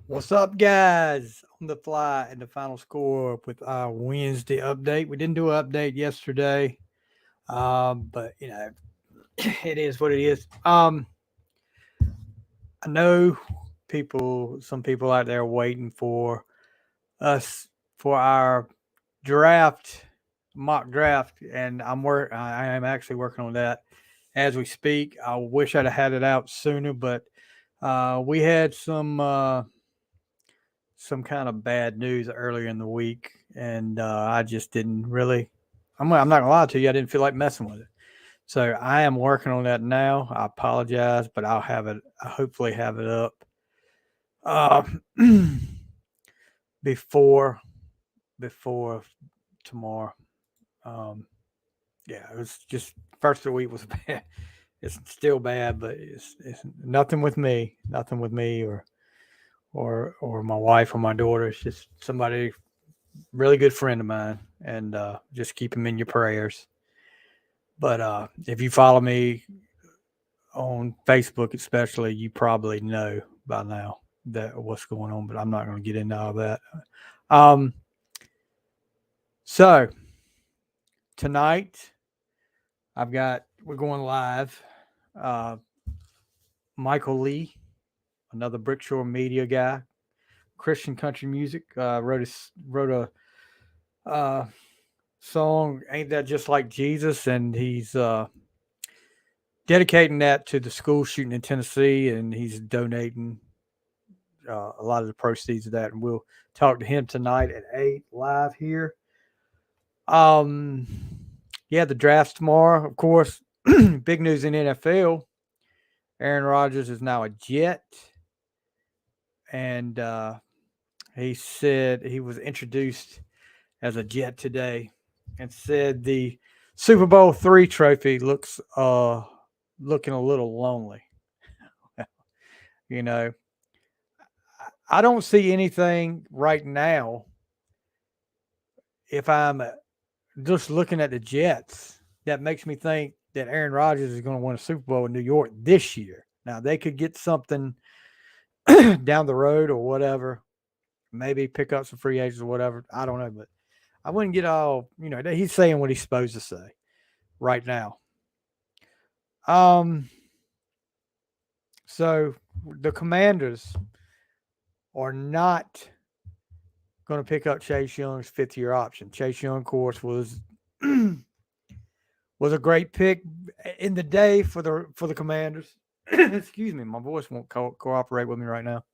What's up, guys? On the fly and the final score with our Wednesday update. We didn't do an update yesterday, but it is what it is. I know some people out there waiting for us for our draft, mock draft, and I am actually working on that as we speak. I wish I'd have had it out sooner, but we had some kind of bad news earlier in the week, and I just didn't really. I'm not gonna lie to you. I didn't feel like messing with it. So I am working on that now. I apologize, but I'll have it. I hopefully have it up uh, before before tomorrow. Um, yeah, it was just first of the week was bad. It's still bad, but it's nothing with me. Nothing with me or my wife or my daughter. It's just somebody really good friend of mine, and just keep him in your prayers. But if you follow me on Facebook, especially, you probably know by now that what's going on. But I'm not going to get into all that. Um, so tonight, we're going live. Uh, Michael Lee, another Brickshore Media guy, Christian country music, wrote a song, "Ain't That Just Like Jesus," and he's dedicating that to the school shooting in Tennessee, and he's donating a lot of the proceeds of that. And we'll talk to him tonight at 8 live here. Um, yeah, the draft's tomorrow, of course. Big news in NFL. Aaron Rodgers is now a Jet, and he said he was introduced as a Jet today, and said the Super Bowl III trophy looks looking a little lonely. you know, I don't see anything right now. If I'm just looking at the Jets, that makes me think that Aaron Rodgers is going to win a Super Bowl in New York this year. Now they could get something down the road or whatever, maybe pick up some free agents or whatever. I don't know, but I wouldn't get all. He's saying what he's supposed to say right now. Um, so the Commanders are not going to pick up Chase Young's fifth-year option. Chase Young, of course, was was a great pick in the day for the Commanders. Excuse me, my voice won't cooperate with me right now.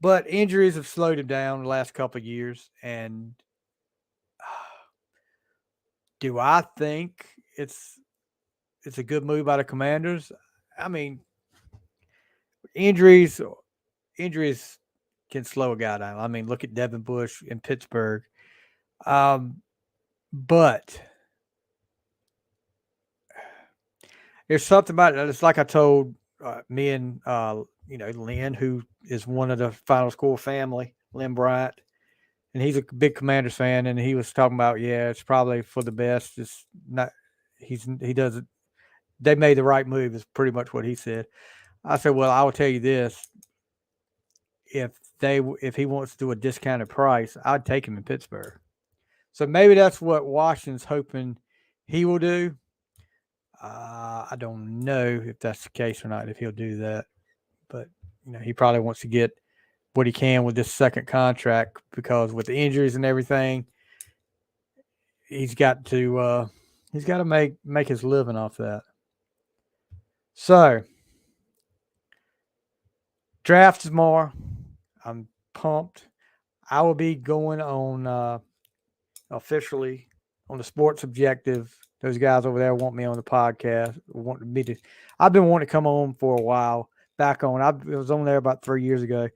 But injuries have slowed him down the last couple of years, and do I think it's a good move by the Commanders? I mean, injuries injuries can slow a guy down. I mean, look at Devin Bush in Pittsburgh. Um, but there's something about it. It's like I told me and Lynn, who is one of the Final Score family, Lynn Bryant, and he's a big Commanders fan, and he was talking about, yeah, it's probably for the best. It's not. He doesn't. They made the right move. Is pretty much what he said. I said, well, I will tell you this: if if he wants to do a discounted price, I'd take him in Pittsburgh. So maybe that's what Washington's hoping he will do. I don't know if that's the case or not, if he'll do that. But, he probably wants to get what he can with this second contract because with the injuries and everything, he's got to make his living off that. So, draft tomorrow. I'm pumped. I will be going on officially on the Sports Objective. Those guys over there want me on the podcast. Want me to. I've been wanting to come on for a while. Back on. I was on there about 3 years ago.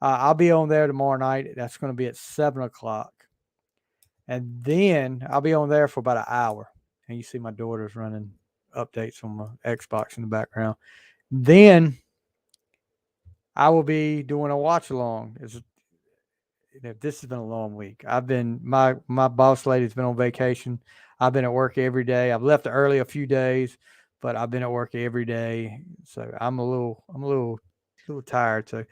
I'll be on there tomorrow night. That's going to be at 7:00, and then I'll be on there for about an hour. And you see my daughter's running updates on my Xbox in the background. Then I will be doing a watch along. This has been a long week. My boss lady's been on vacation. I've been at work every day. I've left early a few days, but I've been at work every day. So I'm a little tired. So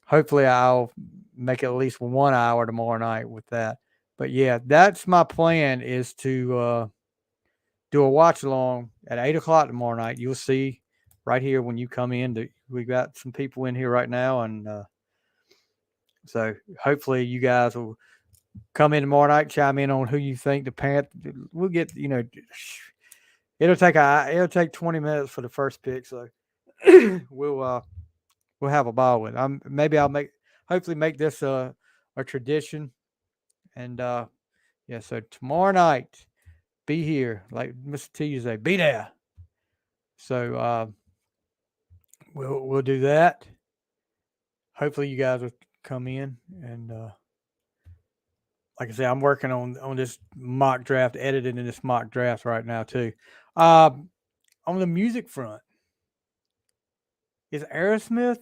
hopefully I'll make at least 1 hour tomorrow night with that. But yeah, that's my plan, is to do a watch along at 8 o'clock tomorrow night. You'll see right here when you come in. We got some people in here right now, and so hopefully you guys will come in tomorrow night, chime in on who you think the Panthers. We'll get, it'll take 20 minutes for the first pick, so we'll have a ball with it. Maybe I'll hopefully make this a tradition, and yeah. So tomorrow night, be here, like Mr. T say, be there. So we'll do that. Hopefully you guys will come in, and like I said, I'm working on this mock draft, editing in this mock draft right now too. On the music front, is Aerosmith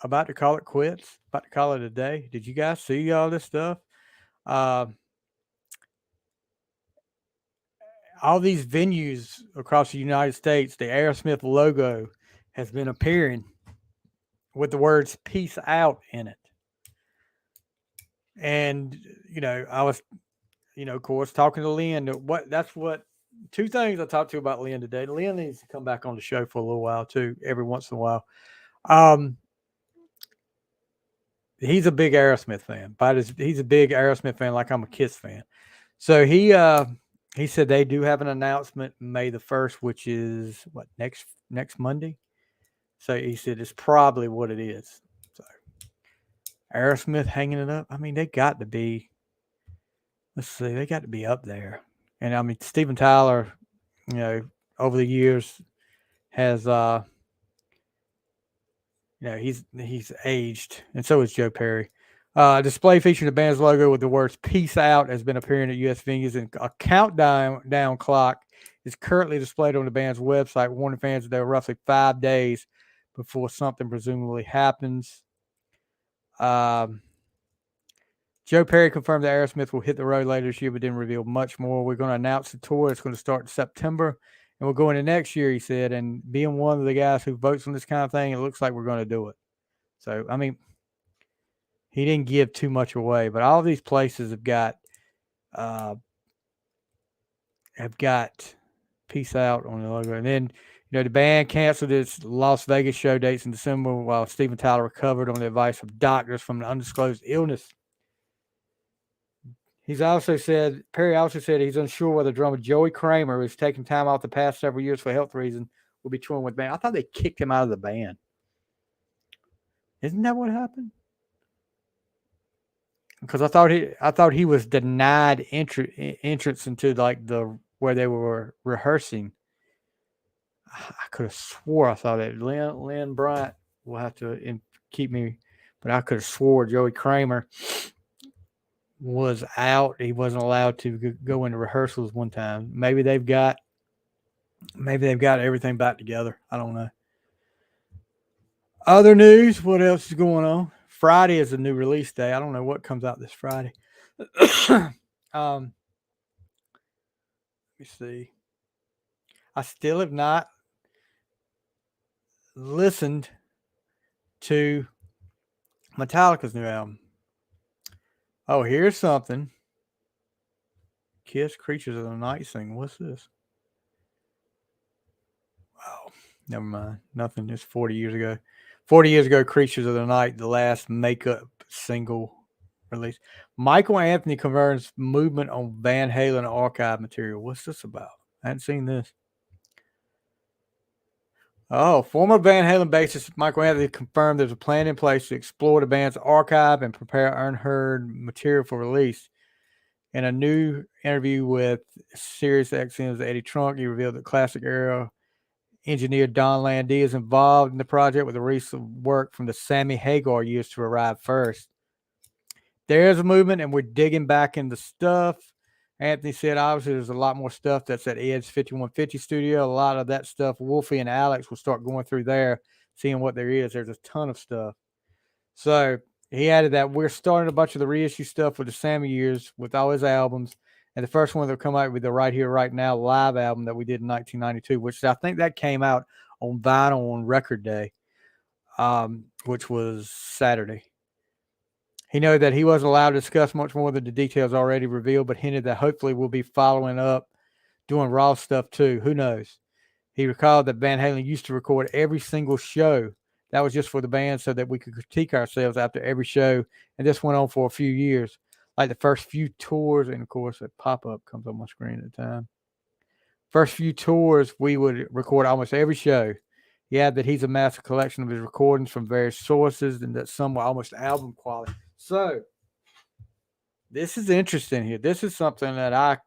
about to call it quits? About to call it a day? Did you guys see all this stuff? All these venues across the United States, the Aerosmith logo has been appearing with the words "Peace Out" in it. And, I was, of course, talking to Lynn. That's what two things I talked to about Lynn today. Lynn needs to come back on the show for a little while too, every once in a while. He's a big Aerosmith fan, but he's a big Aerosmith fan, like I'm a Kiss fan. So he said they do have an announcement May the 1st, which is what, next Monday. So he said it's probably what it is. So Aerosmith hanging it up. I mean, they got to be. Let's see, they got to be up there. And I mean, Steven Tyler, over the years has he's aged, and so is Joe Perry. Display featuring the band's logo with the words "Peace Out" has been appearing at U.S. venues, and a countdown clock is currently displayed on the band's website, warning fans that there are roughly 5 days before something presumably happens. Joe Perry confirmed that Aerosmith will hit the road later this year, but didn't reveal much more. We're going to announce the tour. It's going to start in September, and we'll go into next year, he said. And being one of the guys who votes on this kind of thing, it looks like we're going to do it. So, I mean, he didn't give too much away, but all of these places have got "Peace Out" on the logo. And then, the band canceled its Las Vegas show dates in December while Steven Tyler recovered on the advice of doctors from an undisclosed illness. Perry also said he's unsure whether drummer Joey Kramer, who's taken time off the past several years for health reasons, will be touring with the band. I thought they kicked him out of the band. Isn't that what happened? Because I thought he was denied entrance into like where they were rehearsing. I could have swore I saw that. Lynn Bryant will have to keep me, but I could have swore Joey Kramer was out. He wasn't allowed to go into rehearsals one time. Maybe they've got everything back together. I don't know. Other news, what else is going on? Friday is a new release day. I don't know what comes out this Friday. Let me see. I still have not listened to Metallica's new album. Oh, here's something. Kiss, Creatures of the Night sing. What's this? Oh, never mind. Nothing. It's 40 years ago. 40 years ago, Creatures of the Night, the last makeup single release. Michael Anthony confirms movement on Van Halen archive material. What's this about? I hadn't seen this. Oh, former Van Halen bassist Michael Anthony confirmed there's a plan in place to explore the band's archive and prepare unheard material for release. In a new interview with Sirius XM's Eddie Trunk, he revealed that classic era engineer Don Landee is involved in the project with the recent work from the Sammy Hagar years to arrive first. There's a movement, and we're digging back into stuff. Anthony said, obviously, there's a lot more stuff that's at Ed's 5150 studio. A lot of that stuff, Wolfie and Alex will start going through there, seeing what there is. There's a ton of stuff. So he added that we're starting a bunch of the reissue stuff with the Sammy years with all his albums. And the first one that'll come out with the Right Here, Right Now live album that we did in 1992, which I think that came out on vinyl on Record Day. which was Saturday. He noted that he wasn't allowed to discuss much more than the details already revealed, but hinted that hopefully we'll be following up, doing Raw stuff too. Who knows? He recalled that Van Halen used to record every single show. That was just for the band so that we could critique ourselves after every show. And this went on for a few years, like the first few tours. And of course, a pop-up comes on my screen at the time. First few tours, we would record almost every show. He added that he's amassed a collection of his recordings from various sources and that some were almost album quality. So this is interesting here. This is something that I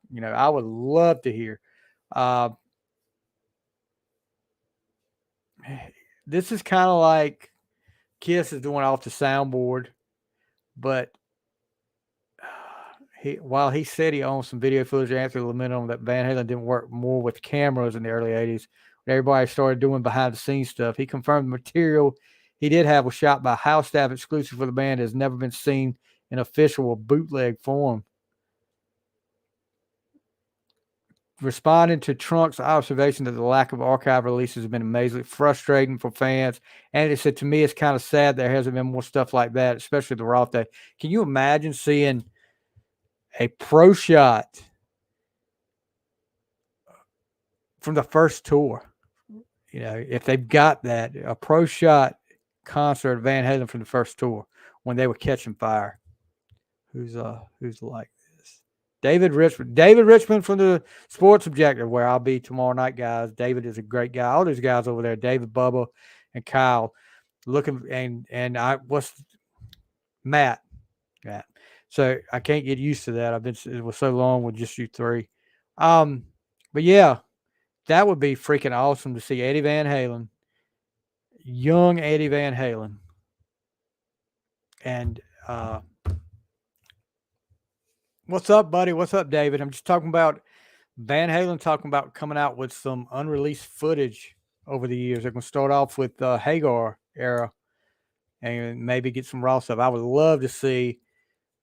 would love to hear. This is kind of like Kiss is doing off the soundboard, but while he said he owned some video footage, Anthony lamented on that Van Halen didn't work more with cameras in the early 80s. When everybody started doing behind the scenes stuff. He confirmed the material he did have was shot by house staff exclusive for the band, has never been seen in official or bootleg form. Responding to Trunk's observation that the lack of archive releases has been amazingly frustrating for fans. And he said, to me, it's kind of sad there hasn't been more stuff like that, especially the Roth Day. Can you imagine seeing a pro shot from the first tour? If they've got that, a pro shot concert of Van Halen from the first tour when they were catching fire. Who's like this? David Richmond from the Sports Objective, where I'll be tomorrow night, guys. David is a great guy. All these guys over there, David, Bubba, and Kyle, looking and what's Matt. Yeah. So I can't get used to that. It was so long with just you three. But yeah, that would be freaking awesome to see Eddie Van Halen, young Eddie Van Halen. And what's up, buddy? What's up, David? I'm just talking about Van Halen talking about coming out with some unreleased footage over the years. They're going to start off with the Hagar era and maybe get some Raw stuff. I would love to see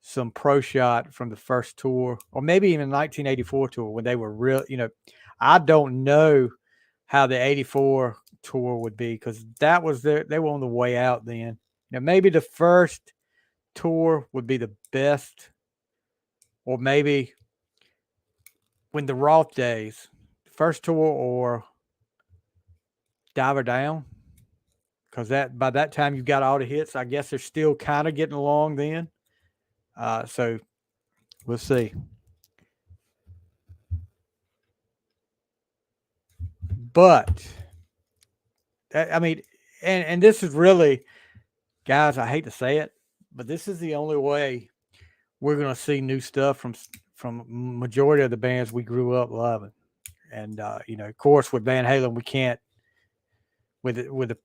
some pro shot from the first tour, or maybe even 1984 tour when they were real. I don't know how the 84 tour would be because that was they were on the way out then. Maybe the first tour would be the best, or maybe when the Roth days, first tour or Diver Down, because by that time you've got all the hits. I guess they're still kind of getting along then. So we'll see. But I mean, and this is really, guys, I hate to say it, but this is the only way we're going to see new stuff from majority of the bands we grew up loving. And of course, with Van Halen, we can't. With the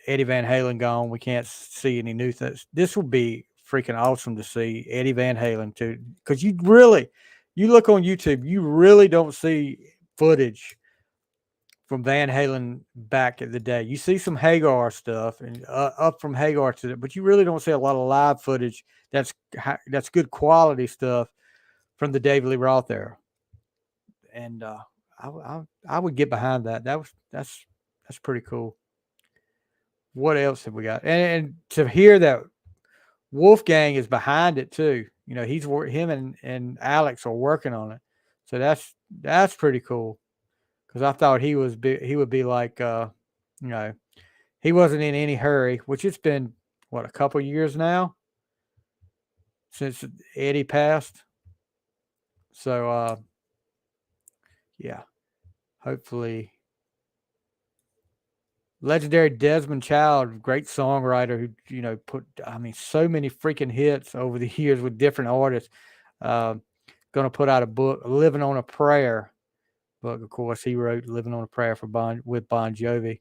Eddie Van Halen gone, we can't see any new things. This will be freaking awesome to see Eddie Van Halen too, because you look on YouTube, you really don't see footage from Van Halen back in the day. You see some Hagar stuff and up from Hagar to it, but you really don't see a lot of live footage that's good quality stuff from the David Lee Roth era. And I would get behind that. That's pretty cool. What else have we got? And to hear that Wolfgang is behind it too. Him and Alex are working on it. So that's pretty cool. Because I thought he would be like, he wasn't in any hurry, which it's been, a couple years now since Eddie passed. So, yeah, hopefully. Legendary Desmond Child, great songwriter who, put, so many freaking hits over the years with different artists. Going to put out a book, Living on a Prayer. But of course, he wrote "Living on a Prayer" with Bon Jovi,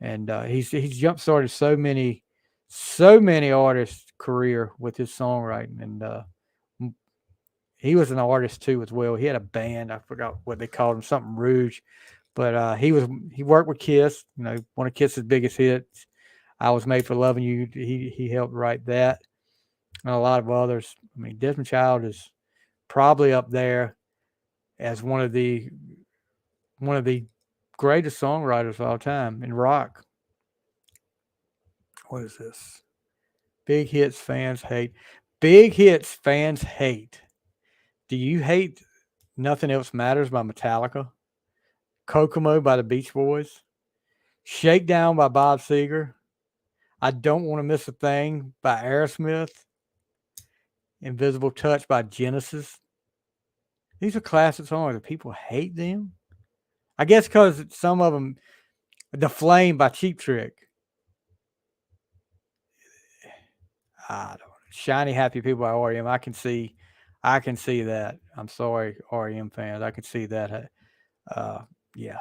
and he's jump started so many artists' career with his songwriting, and he was an artist too as well. He had a band, I forgot what they called him, something Rouge, but he worked with Kiss. One of Kiss's biggest hits, "I Was Made for Loving You." He helped write that, and a lot of others. Desmond Child is probably up there as one of the greatest songwriters of all time in rock. What is this? Big hits fans hate. Big hits fans hate. Do you hate Nothing Else Matters by Metallica? Kokomo by the Beach Boys? Shakedown by Bob Seger? I Don't Want to Miss a Thing by Aerosmith? Invisible Touch by Genesis? These are classic songs. Do people hate them? I guess because some of them, The Flame by Cheap Trick. I don't know. Shiny Happy People by REM. I can see that. I'm sorry, REM fans. I can see that. Yeah.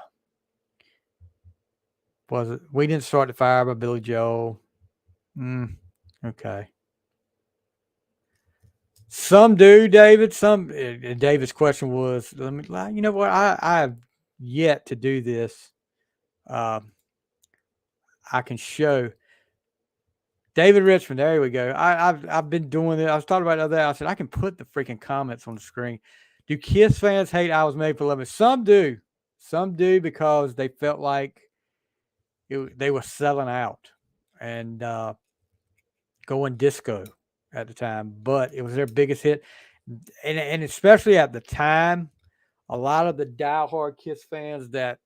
Was it We Didn't Start the Fire by Billy Joel? Okay. Some do, David. David's question was, you know what? I have yet to do this. I can show David Richmond. There we go. I've been doing it. I was talking about the other day. I said I can put the freaking comments on the screen. Do Kiss fans hate I Was Made for Loving? Some do. Some do because they felt like they were selling out and going disco at the time, but it was their biggest hit. And especially at the time, a lot of the diehard Kiss fans that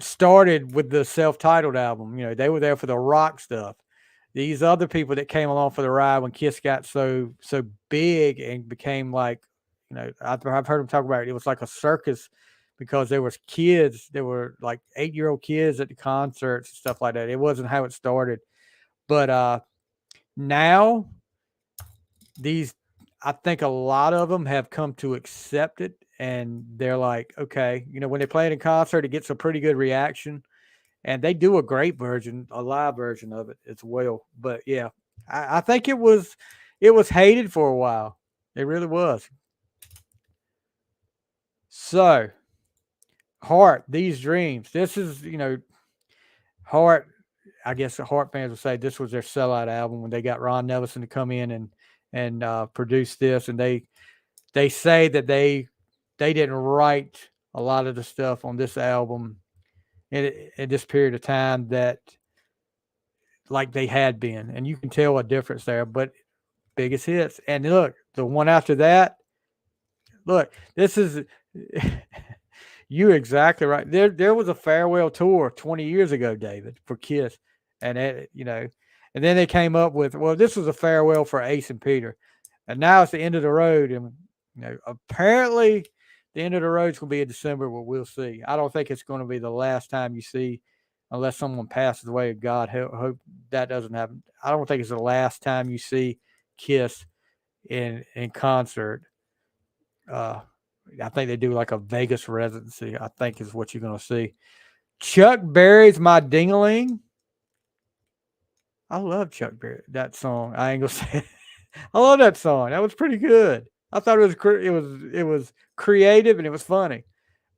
started with the self-titled album, they were there for the rock stuff. These other people that came along for the ride when Kiss got so big and became like, I've heard them talk about it. It was like a circus because there was kids. There were like 8-year-old kids at the concerts and stuff like that. It wasn't how it started. But now I think a lot of them have come to accept it, and they're like, okay, when they play it in concert, it gets a pretty good reaction, and they do a great version, a live version of it as well. But yeah, I think it was hated for a while. It really was. So, Heart, These Dreams. This is, Heart. I guess the Heart fans would say this was their sellout album when they got Ron Nevison to come in and produce this, and they say that they didn't write a lot of the stuff on this album in this period of time that like they had been, and you can tell a difference there. But biggest hits, and look, the one after that. Look, this is you're exactly right. There was a farewell tour 20 years ago, David, for Kiss, and and then they came up with, well, this was a farewell for Ace and Peter, and now it's the end of the road, and apparently the end of the road is going to be in December, but we'll see. I don't think it's going to be the last time you see, unless someone passes away. God hope that doesn't happen. I don't think it's the last time you see Kiss in concert. I think they do like a Vegas residency, I think is what you're going to see. Chuck Berry's My Ding-a-Ling. I love Chuck Berry, that song. I ain't going to say it. I love that song. That was pretty good. I thought it was creative and it was funny.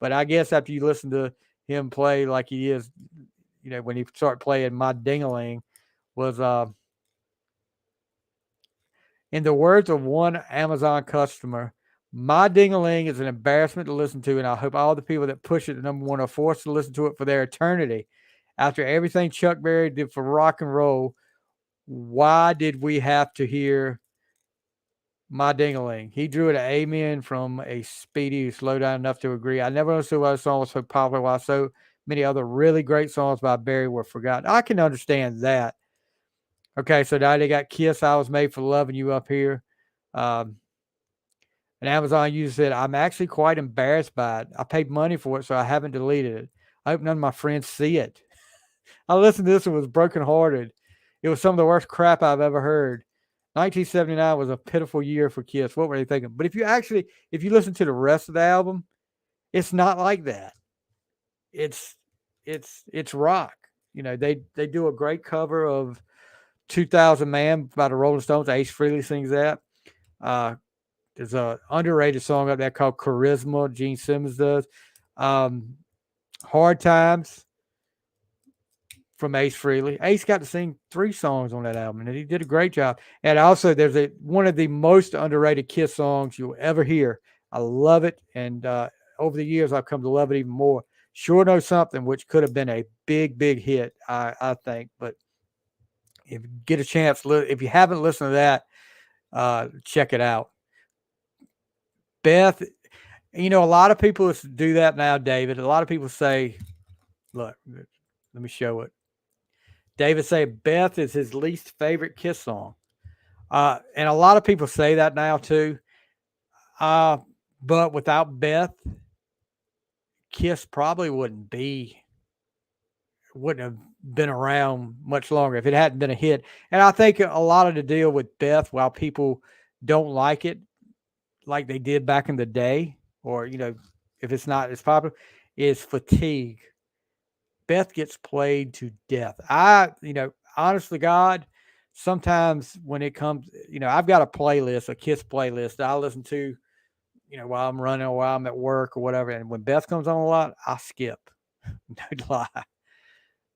But I guess after you listen to him play like he is, when he started playing My Ding-a-Ling was, in the words of one Amazon customer, My Ding-a-Ling is an embarrassment to listen to, and I hope all the people that push it to number one are forced to listen to it for their eternity. After everything Chuck Berry did for rock and roll, why did we have to hear My Ding-a-Ling? He drew an amen from a Speedy who slowed down enough to agree. I never understood why the song was so popular, why so many other really great songs by Berry were forgotten. I can understand that. Okay, so now they got Kiss, I Was Made for Loving You up here. And Amazon user said, I'm actually quite embarrassed by it. I paid money for it, so I haven't deleted it. I hope none of my friends see it. I listened to this and was brokenhearted. It was some of the worst crap I've ever heard. 1979 was a pitiful year for Kiss. What were they thinking? But if you listen to the rest of the album, it's not like that. It's rock. They do a great cover of 2000 Man by the Rolling Stones. Ace Frehley sings that. There's an underrated song up there called Charisma. Gene Simmons does. Hard Times from Ace Frehley. Ace got to sing 3 songs on that album, and he did a great job. And also, there's one of the most underrated Kiss songs you'll ever hear. I love it, and over the years, I've come to love it even more. Sure Know Something, which could have been a big, big hit, I think. But if you get a chance, if you haven't listened to that, check it out. Beth, a lot of people do that now, David. A lot of people say, look, let me show it. David say Beth is his least favorite Kiss song. And a lot of people say that now too. But without Beth, Kiss probably wouldn't have been around much longer if it hadn't been a hit. And I think a lot of the deal with Beth, while people don't like it like they did back in the day, or if it's not as popular, is fatigue. Beth gets played to death. Honestly, God, sometimes when it comes, I've got a playlist, a Kiss playlist that I listen to, while I'm running or while I'm at work or whatever. And when Beth comes on a lot, I skip. No lie.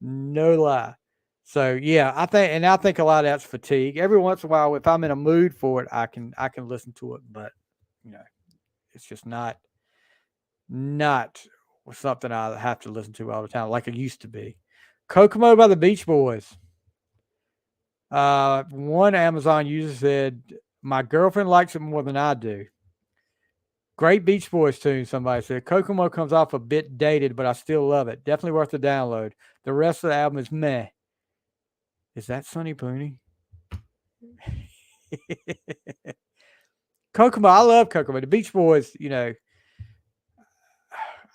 No lie. So yeah, I think a lot of that's fatigue. Every once in a while, if I'm in a mood for it, I can listen to it, but it's just not something I have to listen to all the time like it used to be. Kokomo by the Beach Boys. One Amazon user said, my girlfriend likes it more than I do. Great Beach Boys tune, somebody said. Kokomo comes off a bit dated, but I still love it. Definitely worth the download. The rest of the album is meh. Is that Sonny Pooney? Kokomo, I love Kokomo. The Beach Boys,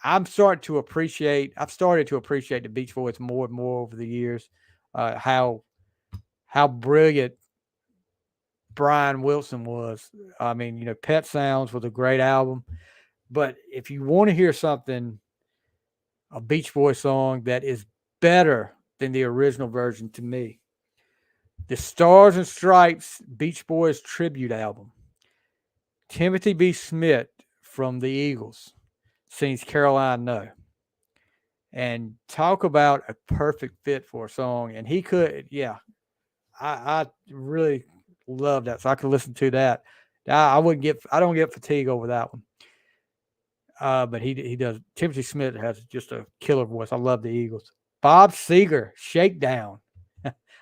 I've started to appreciate the Beach Boys more and more over the years. How brilliant Brian Wilson was. I mean, Pet Sounds was a great album. But if you want to hear something, a Beach Boys song that is better than the original version to me, the Stars and Stripes Beach Boys tribute album. Timothy B. Smith from the Eagles sings Caroline No. And talk about a perfect fit for a song. And he could, I really love that. So I could listen to that. I don't get fatigue over that one. But he does. Timothy Smith has just a killer voice. I love the Eagles. Bob Seger, Shakedown.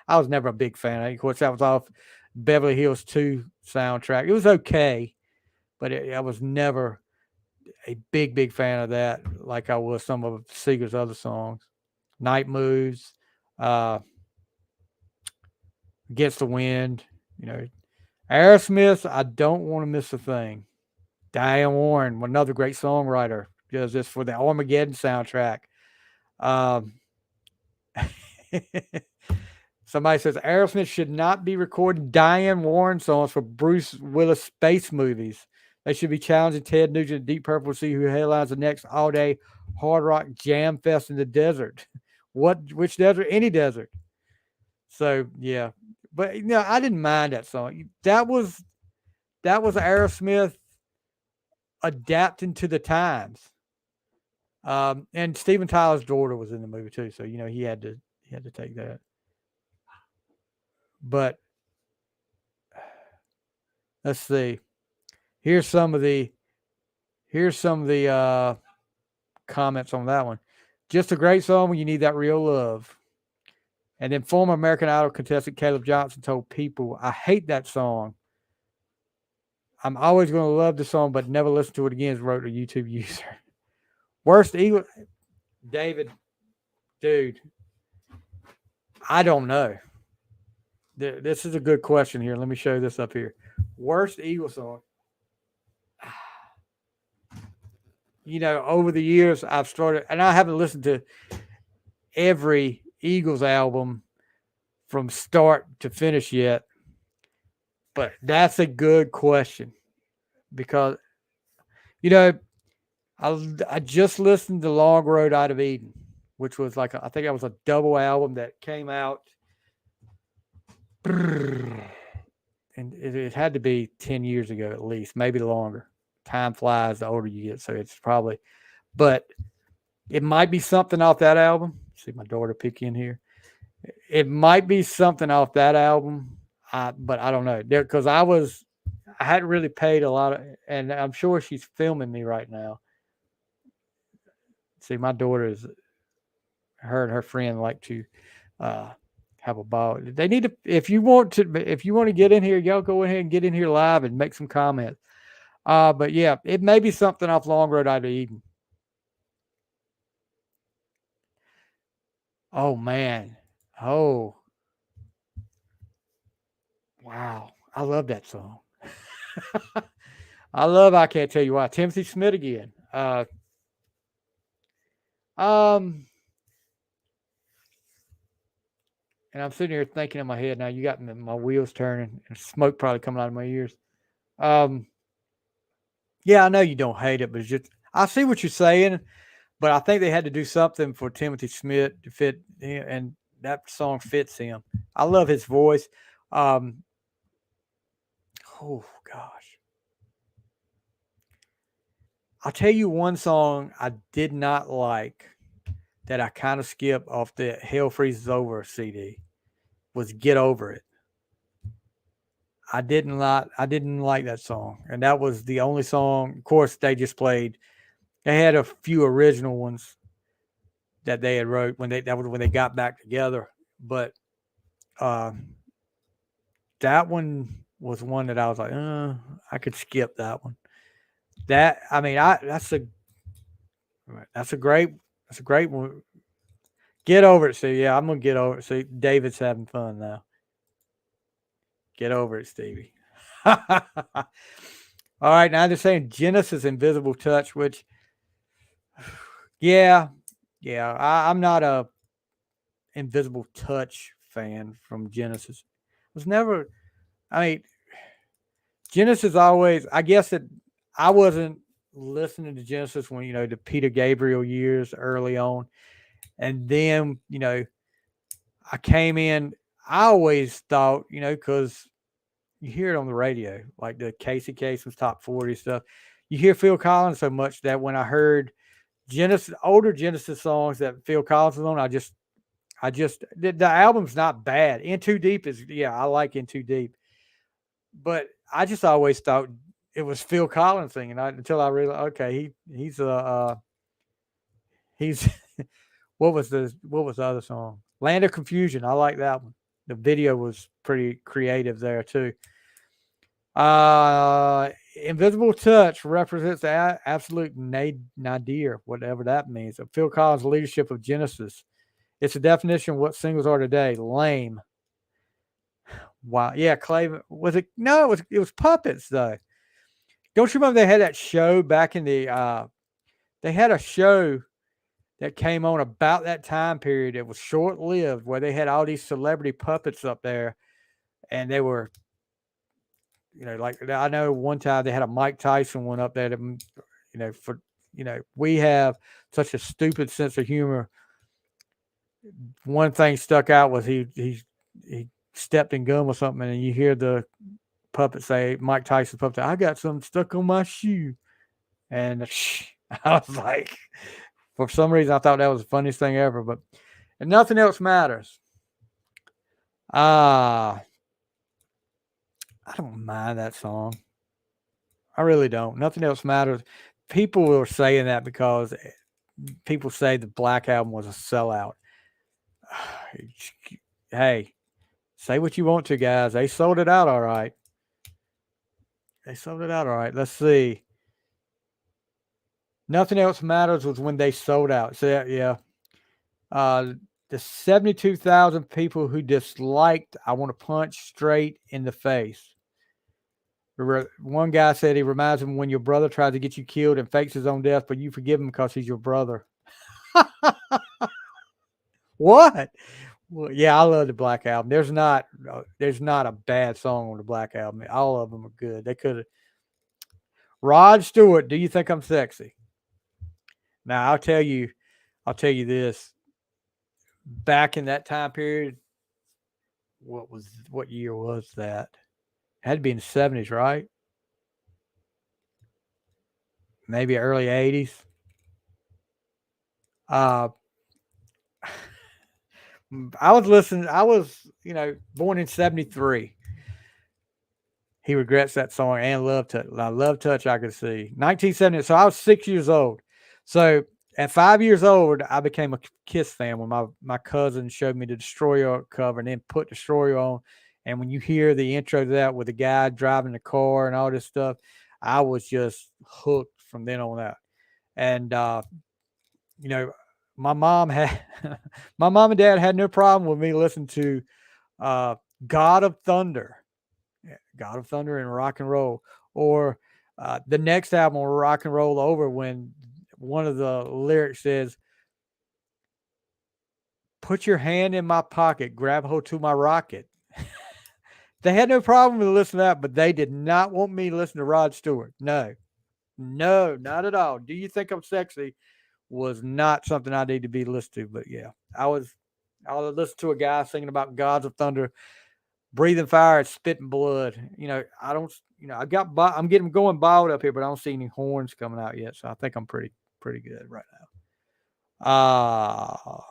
I was never a big fan. Of course, that was off Beverly Hills 2 soundtrack. It was okay, but I was never a big fan of that like I was some of Seger's other songs. Night Moves, Against the Wind, Aerosmith, I don't want to miss a thing. Diane Warren, another great songwriter, does this for the Armageddon soundtrack. Somebody says Aerosmith should not be recording Diane Warren songs for Bruce Willis space movies. They should be challenging Ted Nugent and Deep Purple to see who headlines the next all-day hard rock jam fest in the desert. Which desert? Any desert. So yeah, but I didn't mind that song. That was Aerosmith adapting to the times. And Steven Tyler's daughter was in the movie too, so he had to take that. But let's see. Here's some of the comments on that one. Just a great song when you need that real love. And then former American Idol contestant Caleb Johnson told People, I hate that song. I'm always going to love the song, but never listen to it again, wrote a YouTube user. Worst Eagle, David, dude, I don't know. This is a good question here. Let me show this up here. Worst Eagle song. Over the years, I've started, and I haven't listened to every Eagles album from start to finish yet, but that's a good question because, I just listened to Long Road Out of Eden, which was I think that was a double album that came out, and it had to be 10 years ago at least, maybe longer. Time flies the older you get, so it's probably, but it might be something off that album. See my daughter peek in here. It might be something off that album, but I don't know. Because I hadn't really paid a lot of, and I'm sure she's filming me right now. See, my daughter is her and her friend like to have a ball. They need to if you want to get in here, y'all go ahead and get in here live and make some comments. But yeah, it may be something off Long Road out of Eden. Oh man. Oh wow. I love that song. I Can't Tell You Why. Timothy Smith again. Um and I'm sitting here thinking in my head now, you got my wheels turning and smoke probably coming out of my ears. Yeah, I know you don't hate it, but it's just I see what you're saying, but I think they had to do something for Timothy Smith to fit him, and that song fits him. I love his voice. Um, oh gosh, I'll tell you one song I did not like that I kind of skipped off the Hell Freezes Over CD was Get Over It. I didn't like that song, and that was the only song. Of course, they just played. They had a few original ones that they had wrote that was when they got back together, but um, that one was one that I was like, I could skip that one. That I mean, I that's a great one. Get over it. See, yeah, I'm gonna get over it. See, David's having fun now. Get over it, Stevie. All right, now they're saying Genesis Invisible Touch, which, yeah, I'm not a Invisible Touch fan from Genesis. Was never. I mean, Genesis always. I guess that I wasn't listening to Genesis when the Peter Gabriel years early on, and then I came in. I always thought because you hear it on the radio, like the Casey Kasem's top 40 stuff. You hear Phil Collins so much that when I heard older Genesis songs that Phil Collins was on, the album's not bad. In Too Deep I like In Too Deep, but I just always thought it was Phil Collins singing until I realized, okay, he's what was the other song? Land of Confusion. I like that one. The video was pretty creative there too. Invisible Touch represents the absolute nadir, whatever that means, of Phil Collins' leadership of Genesis. It's a definition of what singles are today. Lame. Wow. Yeah, Clay. Was it? No, it was Puppets though. Don't you remember they had that show back in the they had a show that came on about that time period. It was short lived where they had all these celebrity puppets up there and they were like I know one time they had a Mike Tyson one up there that we have such a stupid sense of humor. One thing stuck out was he stepped in gum or something, and you hear the puppet say, Mike Tyson's puppet, I got something stuck on my shoe. And I was like, for some reason, I thought that was the funniest thing ever, and nothing else matters. I don't mind that song. I really don't. Nothing else matters. People were saying that because people say the Black Album was a sellout. Hey, say what you want to, guys. They sold it out all right. Let's see. Nothing Else Matters was when they sold out. So, yeah. The 72,000 people who disliked I Want to Punch Straight in the Face. One guy said he reminds him when your brother tries to get you killed and fakes his own death, but you forgive him because he's your brother. What? Well, yeah, I love the Black Album. There's not a bad song on the Black Album. All of them are good. They could have. Rod Stewart, Do You Think I'm Sexy? Now I'll tell you this. Back in that time period, what year was that? It had to be in the 70s, right? Maybe early 80s. I was born in 73. He regrets that song and Love Touch. Love Touch, I could see. 1970. So I was 6 years old. So At 5 years old, I became a Kiss fan when my cousin showed me the Destroyer cover and then put Destroyer on. And when you hear the intro to that with the guy driving the car and all this stuff, I was just hooked from then on out. And you know, my mom had my mom and dad had no problem with me listening to God of Thunder, God of Thunder and rock and roll, or the next album, Rock and Roll Over, when one of the lyrics says, "Put your hand in my pocket, grab hold to my rocket." They had no problem with listening to that, but they did not want me to listen to Rod Stewart. No, no, not at all. Do You Think I'm Sexy was not something I need to be listening to. But yeah, I was listen to a guy singing about gods of thunder, breathing fire and spitting blood. I don't. I'm getting going bald up here, but I don't see any horns coming out yet. So I think I'm pretty good right now.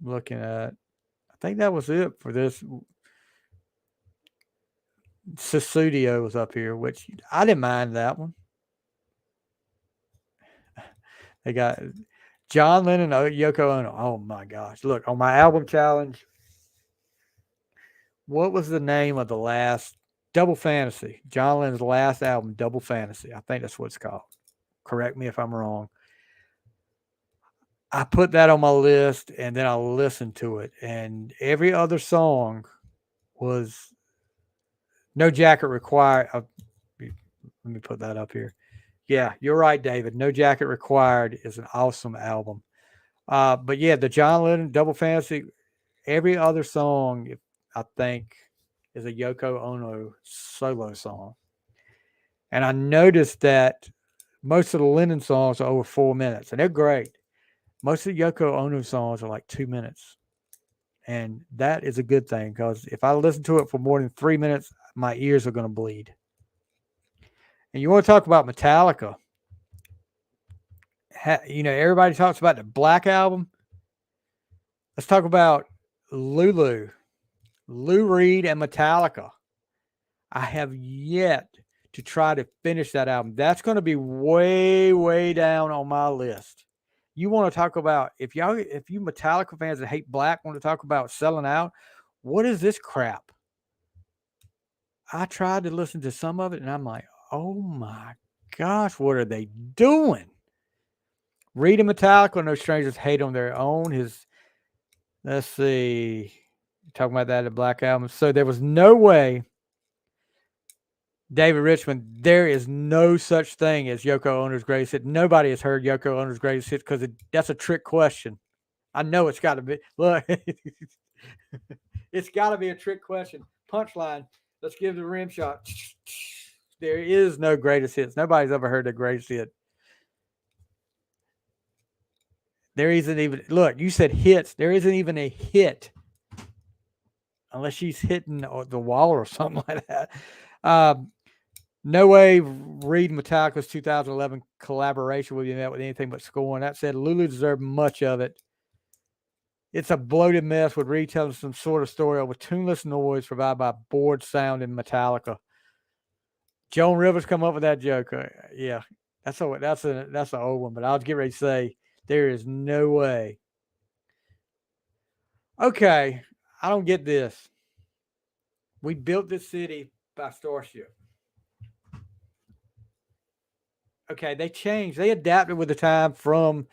Looking at, I think that was it for this. Sussudio was up here, which I didn't mind that one. They got John Lennon, Yoko Ono. Oh my gosh. Look, on my album challenge, what was the name of the last Double Fantasy? John Lennon's last album, Double Fantasy. I think that's what it's called. Correct me if I'm wrong. I put that on my list and then I listened to it. And every other song was No Jacket Required. Let me put that up here. Yeah, you're right, David. No Jacket Required is an awesome album. But yeah, the John Lennon Double Fantasy, every other song, I think, is a Yoko Ono solo song. And I noticed that most of the Lennon songs are over 4 minutes, and they're great. Most of the Yoko Ono songs are like 2 minutes. And that is a good thing because if I listen to it for more than 3 minutes, my ears are going to bleed. And you want to talk about Metallica. Everybody talks about the Black Album. Let's talk about Lou Reed and Metallica. I have yet to try to finish that album. That's going to be way, way down on my list. You want to talk about, if you Metallica fans that hate Black want to talk about selling out, what is this crap? I tried to listen to some of it and I'm like, oh my gosh, what are they doing? Reed and Metallica, No Strangers Hate on Their Own. Let's see, talking about that at Black Album. So there was no way, David Richmond, there is no such thing as Yoko Ono's greatest hit. Nobody has heard Yoko Ono's greatest hit because that's a trick question. I know it's got to be. Look, it's got to be a trick question. Punchline. Let's give the rim shot. There is no greatest hits. Nobody's ever heard the greatest hit. There isn't even, look, you said hits. There isn't even a hit unless she's hitting the wall or something like that. No way Reed Metallica's 2011 collaboration would be met with anything but scorn. That said, Lulu deserved much of it. It's a bloated mess with Reed telling some sort of story over tuneless noise provided by bored sound in Metallica. Joan Rivers come up with that joke. Yeah, that's an old one, but I was getting ready to say there is no way. Okay, I don't get this. We built this city by Starship. Okay, they changed. They adapted with the time from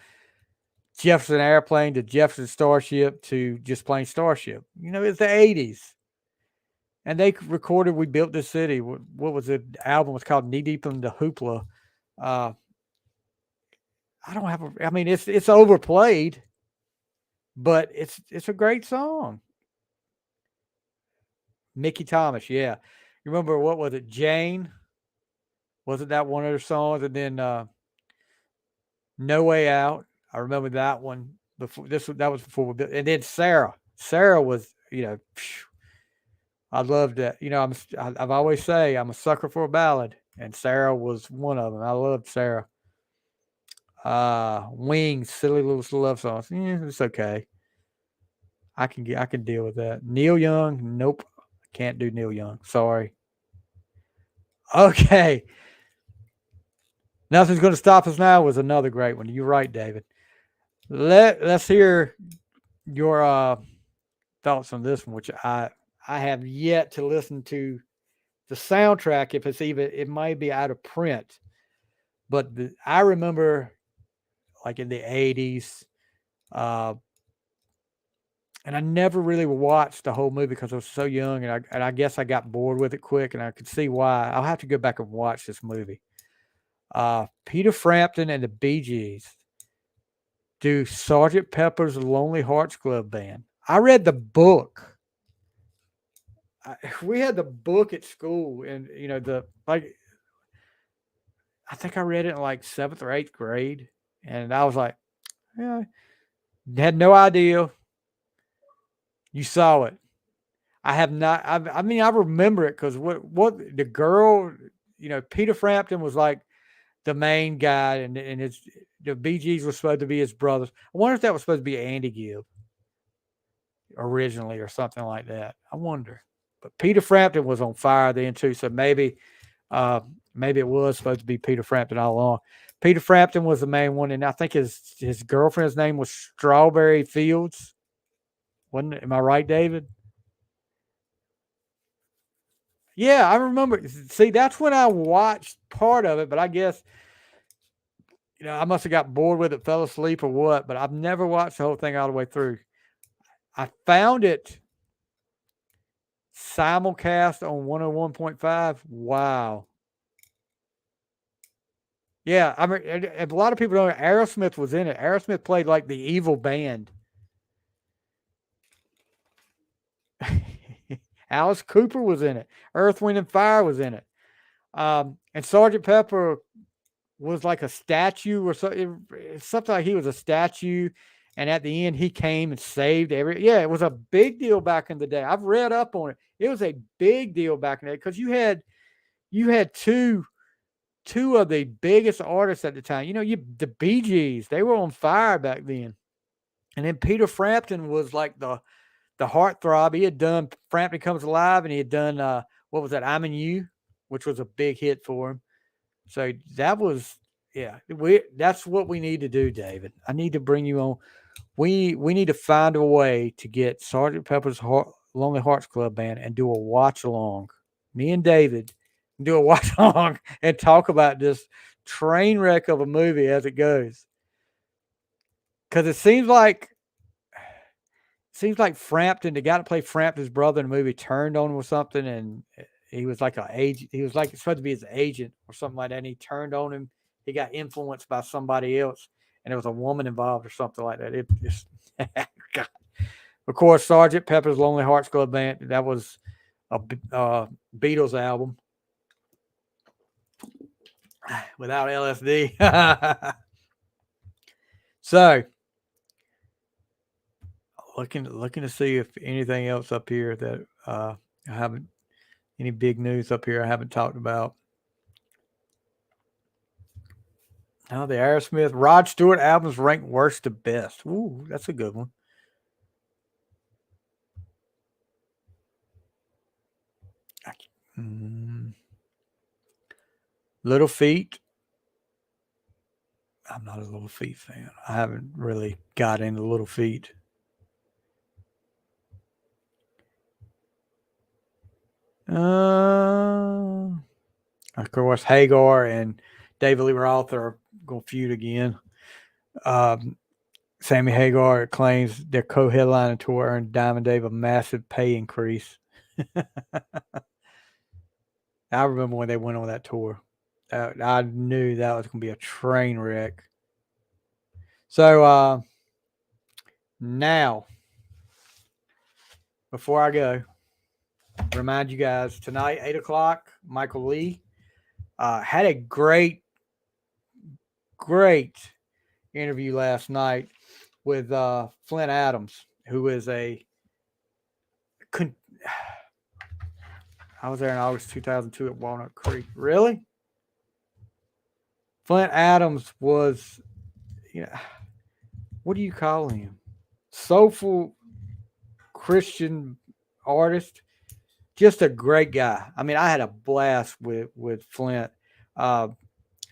Jefferson Airplane to Jefferson Starship to just plain Starship. It's the 80s. And they recorded We Built This City. What was it? The album was called Knee Deep in the Hoopla. It's overplayed, but it's a great song. Mickey Thomas, yeah. You remember, what was it? Jane? Wasn't that one of their songs? And then No Way Out. I remember that one. That was before we built. And then Sarah. Sarah was, I loved that. I've always say I'm a sucker for a ballad, and Sarah was one of them. I loved Sarah. Wings, Silly Little Love Songs. Yeah, it's okay. I can deal with that. Neil Young, nope. Can't do Neil Young. Sorry. Okay. Nothing's going to stop us now was another great one. You're right, David. Let's hear your thoughts on this one, which I have yet to listen to the soundtrack. If it's even, it might be out of print, but I remember like in the '80s, uh, and I never really watched the whole movie because I was so young, and I guess I got bored with it quick, and I could see why. I'll have to go back and watch this movie. Peter Frampton and the Bee Gees do Sergeant Pepper's Lonely Hearts Club Band. I read the book. We had the book at school, and I think I read it in like 7th or 8th grade, and I was like, yeah, had no idea. You saw it. I have not. I mean, I remember it because what the girl, Peter Frampton was like the main guy, and the Bee Gees was supposed to be his brothers. I wonder if that was supposed to be Andy Gibb originally or something like that. I wonder. But Peter Frampton was on fire then too, so maybe it was supposed to be Peter Frampton all along. Peter Frampton was the main one, and I think his girlfriend's name was Strawberry Fields. Wasn't it? Am I right, David? Yeah, I remember. See, that's when I watched part of it, but I guess I must have got bored with it, fell asleep or what. But I've never watched the whole thing all the way through. I found it simulcast on 101.5. Wow. Yeah, I mean, a lot of people don't know Aerosmith was in it. Aerosmith played like the evil band. Alice Cooper was in it. Earth, Wind, and Fire was in it. And Sergeant Pepper was like a statue or something. Something like he was a statue. And at the end, he came and saved Yeah, it was a big deal back in the day. I've read up on it. It was a big deal back in the day because you had two of the biggest artists at the time. The Bee Gees, they were on fire back then. And then Peter Frampton was like the heartthrob. He had done Frampton Comes Alive, and he had done what was that? I'm in You, which was a big hit for him. So that was that's what we need to do, David. I need to bring you on. We need to find a way to get Sergeant Pepper's Lonely Hearts Club Band and do a watch along. Me and David do a watch along and talk about this train wreck of a movie as it goes. Because it seems like Frampton, the guy that played Frampton's brother in the movie, turned on him with something, and he was like an agent. He was like supposed to be his agent or something like that. And he turned on him. He got influenced by somebody else, and there was a woman involved or something like that. It just, of course, Sergeant Pepper's Lonely Hearts Club Band. That was a Beatles album without LSD. So, looking to see if anything else up here that I haven't, any big news up here I haven't talked about. Oh, the Aerosmith Rod Stewart albums ranked worst to best. Ooh, that's a good one. Little Feat. I'm not a Little Feat fan. I haven't really got into Little Feat. Of course, Hagar and David Lee Roth are going to feud again. Sammy Hagar claims their co-headlining tour earned Diamond Dave a massive pay increase. I remember when they went on that tour. I knew that was going to be a train wreck. So now, before I go, remind you guys tonight, 8:00, Michael Lee had a great interview last night with Flint Adams, who is I was there in August 2002 at Walnut Creek. Really? Flint Adams was, what do you call him? Soulful Christian artist. Just a great guy. I mean, I had a blast with Flint.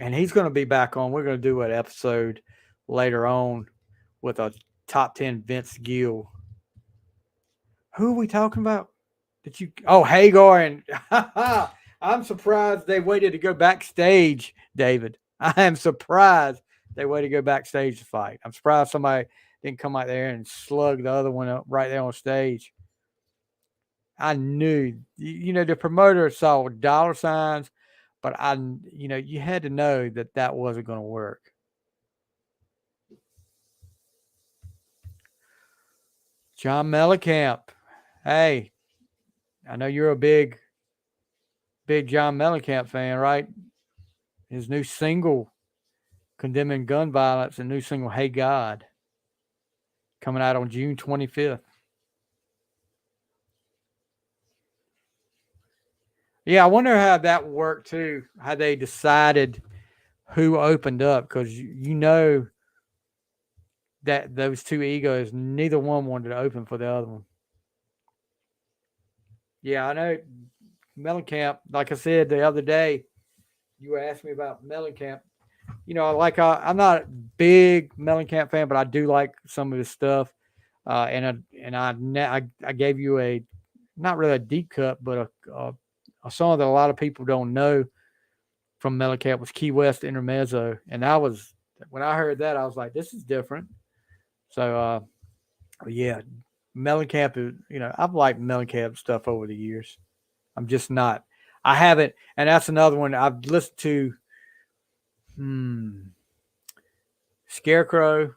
and he's going to be back on. We're going to do an episode later on with a top 10 Vince Gill. Who are we talking about? Did you? Oh, Hagar and I'm surprised they waited to go backstage, David. I am surprised they waited to go backstage to fight. I'm surprised somebody didn't come out there and slug the other one up right there on stage. I knew, the promoter saw dollar signs, but you had to know that that wasn't going to work. John Mellencamp. Hey, I know you're a big John Mellencamp fan, right? His new single, condemning gun violence, and new single, Hey God, coming out on June 25th. Yeah, I wonder how that worked too, how they decided who opened up, because that those two egos, neither one wanted to open for the other one. Yeah, I know Mellencamp, like I said the other day, you were asking me about Mellencamp. I'm not a big Mellencamp fan, but I do like some of his stuff. I gave you a not really a deep cut, but a song that a lot of people don't know from Mellencamp was Key West Intermezzo, and that was when I heard that I was like, this is different. So yeah, Mellencamp is I've liked Mellencamp stuff over the years. I'm just not. I haven't, and that's another one I've listened to. Scarecrow,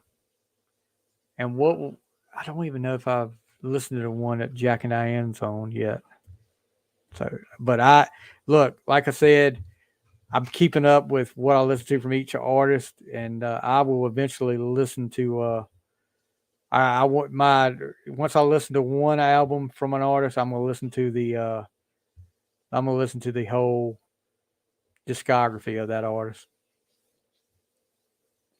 and what I don't even know if I've listened to the one that Jack and Diane's on yet. So, but like I said, I'm keeping up with what I listen to from each artist, and I will eventually listen to. I want my once I listen to one album from an artist, I'm gonna listen to the. I'm gonna listen to the whole discography of that artist.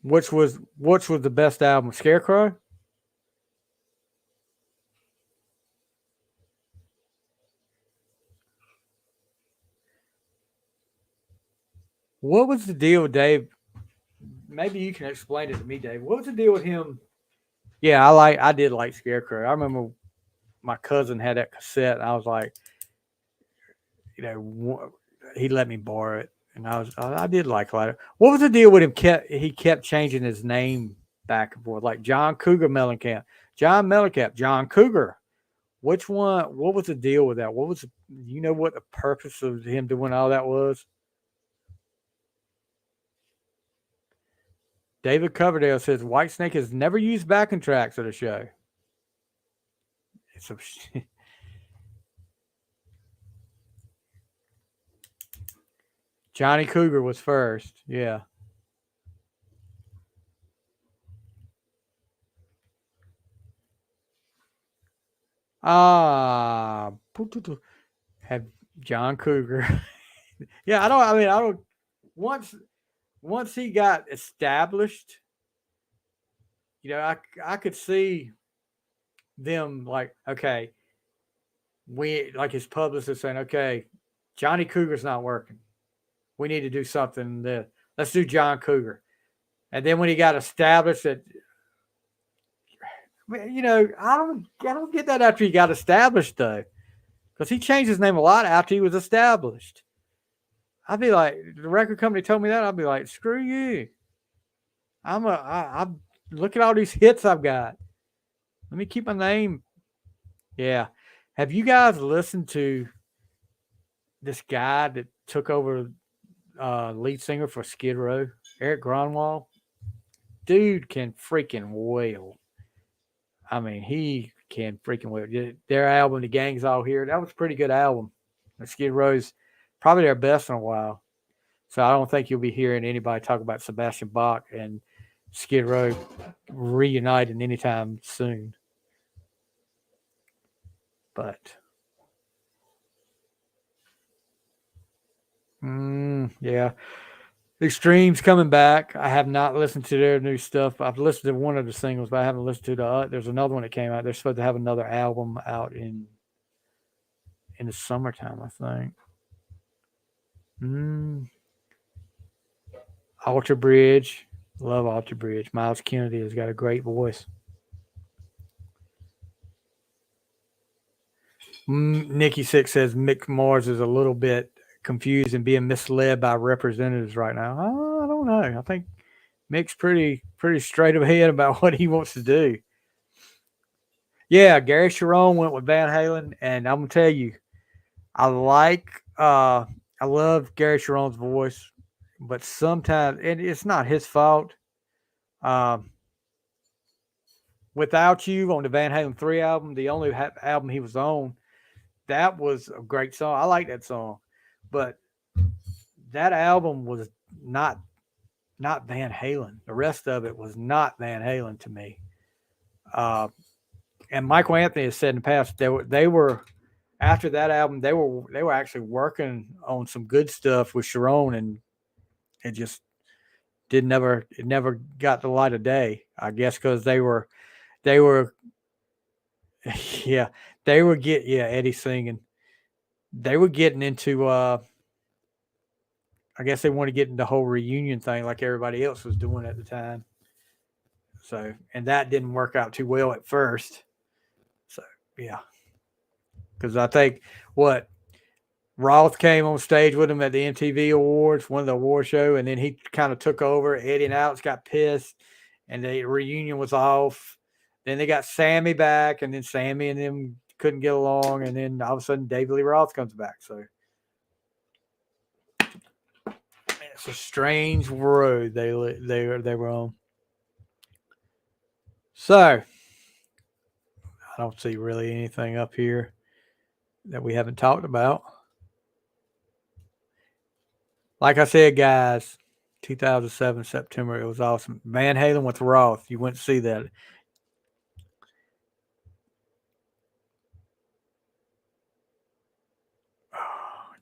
Which was the best album? Scarecrow. What was the deal with Dave? Maybe you can explain it to me, Dave. What was the deal with him? Yeah, I did like Scarecrow. I remember my cousin had that cassette, and I was like, he let me borrow it, and I did like it. What was the deal with him? He kept changing his name back and forth, like John Cougar Mellencamp, John Mellencamp, John Cougar. Which one? What was the deal with that? What the purpose of him doing all that was? David Coverdale says Whitesnake has never used backing tracks at a show. It's a Johnny Cougar was first. Yeah. Ah, have John Cougar. Yeah, I don't. I mean, I don't. Once once he got established, I could see them like, okay, we like his publicist saying, okay, Johnny Cougar's not working. We need to do something. Let's do John Cougar. And then when he got established, I don't get that after he got established though, because he changed his name a lot after he was established. I'd be like, the record company told me that. I'd be like, screw you. I look at all these hits I've got. Let me keep my name. Yeah. Have you guys listened to this guy that took over lead singer for Skid Row, Eric Gronwall? Dude can freaking wail. I mean, he can freaking wail. Their album, The Gang's All Here, that was a pretty good album. Skid Row's probably their best in a while. So I don't think you'll be hearing anybody talk about Sebastian Bach and Skid Row reuniting anytime soon. But yeah, Extreme's coming back. I have not listened to their new stuff. I've listened to one of the singles, but I haven't listened to there's another one that came out. They're supposed to have another album out in the summertime, I think. Alter Bridge. Love Alter Bridge. Miles Kennedy has got a great voice. Nikki Six says Mick Mars is a little bit confused and being misled by representatives right now. I don't know. I think Mick's pretty straight ahead about what he wants to do. Yeah, Gary Sharon went with Van Halen, and I'm gonna tell you, I love Gary Sharon's voice, but sometimes and it's not his fault. Um, Without You on the Van Halen 3 album, the only album he was on, that was a great song. I like that song. But that album was not not Van Halen. The rest of it was not Van Halen to me. Uh, and Michael Anthony has said in the past they were after that album they were actually working on some good stuff with Sharon, and it just it never got the light of day. I guess because they were yeah, Eddie singing. They were getting into I guess they want to get into the whole reunion thing like everybody else was doing at the time. So, and that didn't work out too well at first. So, yeah, because I think what Roth came on stage with him at the MTV Awards, one of the award show, and then he kind of took over. Eddie and Alex got pissed, and the reunion was off. Then they got Sammy back, and then Sammy and them couldn't get along, and then all of a sudden David Lee Roth comes back. So it's a strange road they were on. So I don't see really anything up here that we haven't talked about. Like I said, guys, 2007 September, it was awesome. Van Halen with Roth, you went to see that.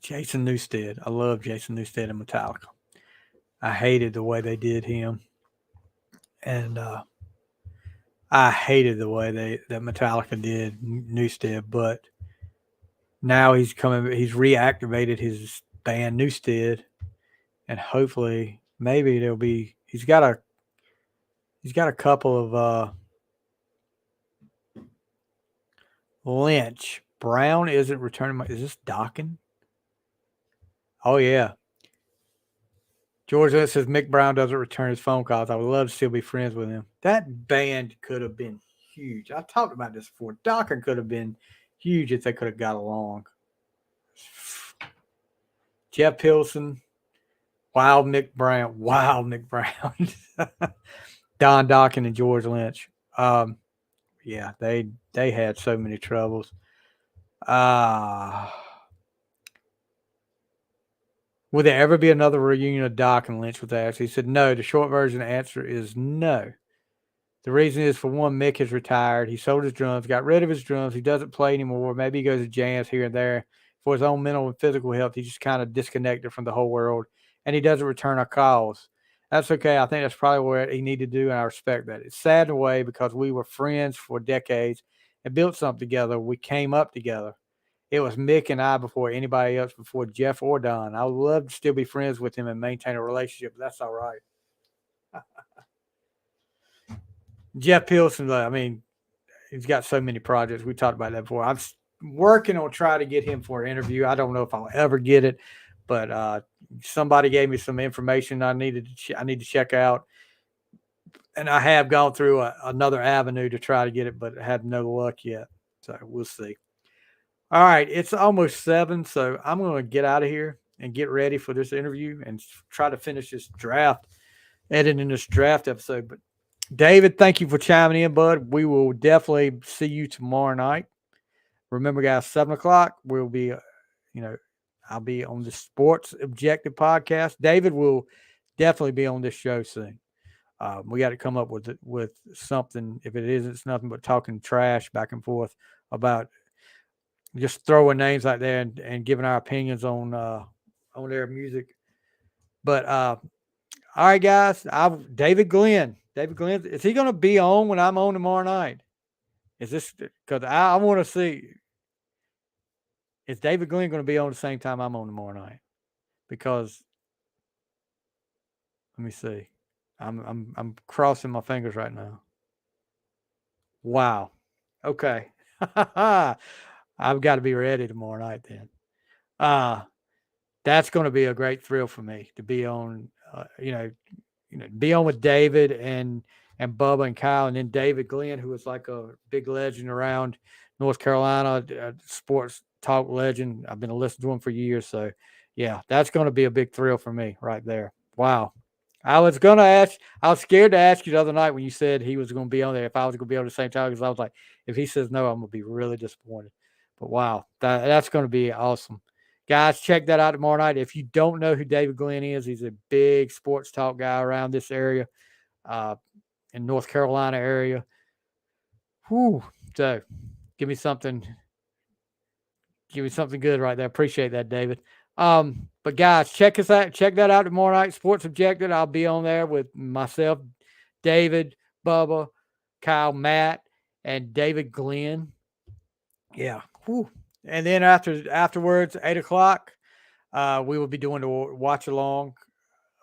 Jason Newsted, I love Jason Newsted and Metallica. I hated the way they did him, and I hated the way that Metallica did Newsted. But now he's coming. He's reactivated his band Newsted, and hopefully, maybe there'll be. He's got a couple of Lynch. Brown isn't returning. Is this Dockin? Oh yeah. George Lynch says Mick Brown doesn't return his phone calls. I would love to still be friends with him. That band could have been huge. I talked about this before. Dokken could have been huge if they could have got along. Jeff Pilson, Wild Mick Brown, Don Dokken and George Lynch. Yeah, they had so many troubles. Will there ever be another reunion of Doc and Lynch with Ash? He said no. The short version of the answer is no. The reason is, for one, Mick has retired. He sold his drums, got rid of his drums. He doesn't play anymore. Maybe he goes to jams here and there. For his own mental and physical health, he's just kind of disconnected from the whole world, and he doesn't return our calls. That's okay. I think that's probably what he needed to do, and I respect that. It's sad in a way because we were friends for decades and built something together. We came up together. It was Mick and I before anybody else, before Jeff or Don. I would love to still be friends with him and maintain a relationship, but that's all right. Jeff Pilson, I mean, he's got so many projects. We talked about that before. I'm working on trying to get him for an interview. I don't know if I'll ever get it, but somebody gave me some information I need to check out, and I have gone through another avenue to try to get it, but I had no luck yet. So we'll see. All right, it's almost 7, so I'm going to get out of here and get ready for this interview and try to finish this draft, editing this draft episode. But David, thank you for chiming in, bud. We will definitely see you tomorrow night. Remember, guys, 7:00, we'll be, I'll be on the Sports Objective podcast. David will definitely be on this show soon. We got to come up with something. If it isn't, it's nothing but talking trash back and forth about just throwing names out there and giving our opinions on their music. But all right, guys. David Glenn. Is he going to be on when I'm on tomorrow night? Is this because I want to see? Is David Glenn going to be on the same time I'm on tomorrow night? Because Let me see. I'm crossing my fingers right now. Wow. Okay. I've got to be ready tomorrow night then. Uh that's going to be a great thrill for me to be on. Be on with David and Bubba and Kyle, and then David Glenn, who is like a big legend around North Carolina, sports talk legend. I've been listening to him for years, so yeah, that's going to be a big thrill for me right there. Wow. I was gonna ask. I was scared to ask you the other night when you said he was going to be on there. If I was going to be on the same time, because I was like, if he says no, I'm going to be really disappointed. But wow, that's going to be awesome. Guys, check that out tomorrow night. If you don't know who David Glenn is, he's a big sports talk guy around this area, uh, in North Carolina area. Whew. So give me something. Give me something good right there. Appreciate that, David. But guys, check us out. Check that out tomorrow night. Sports Objective. I'll be on there with myself, David, Bubba, Kyle, Matt, and David Glenn. Yeah. Whew. And then afterwards, 8 o'clock, we will be doing the watch along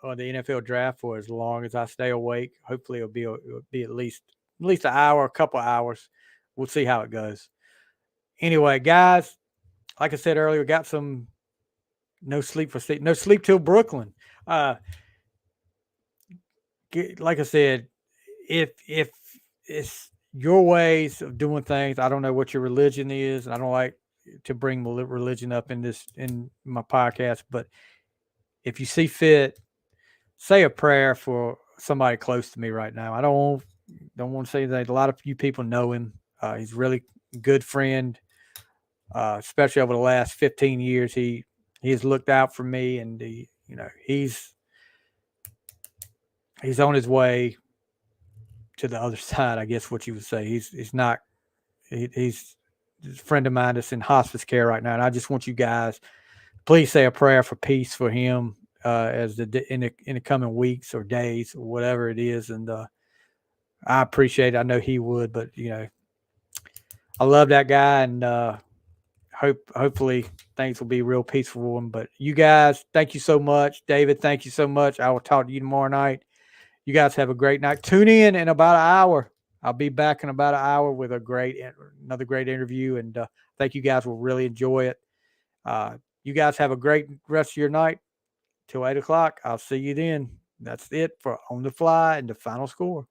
on the NFL draft for as long as I stay awake. Hopefully, it'll be at least an hour, a couple hours. We'll see how it goes. Anyway, guys, like I said earlier, got some no sleep till Brooklyn. Like I said, if it's your ways of doing things, I don't know what your religion is. I don't like to bring religion up in my podcast, but if you see fit, say a prayer for somebody close to me right now. I don't want to say that a lot of you people know him. He's a really good friend, especially over the last 15 years. He has looked out for me, and he's on his way to the other side. I guess what you would say. He's not. He's a friend of mine that's in hospice care right now, and I just want you guys, please say a prayer for peace for him as in the coming weeks or days or whatever it is. And I appreciate it. I know he would, but I love that guy, and hopefully things will be real peaceful for him. But you guys, thank you so much. David, thank you so much. I will talk to you tomorrow night. You guys have a great night. Tune in about an hour. I'll be back in about an hour with another great interview, and I think you guys will really enjoy it. You guys have a great rest of your night. Till 8 o'clock. I'll see you then. That's it for On the Fly and the Final Score.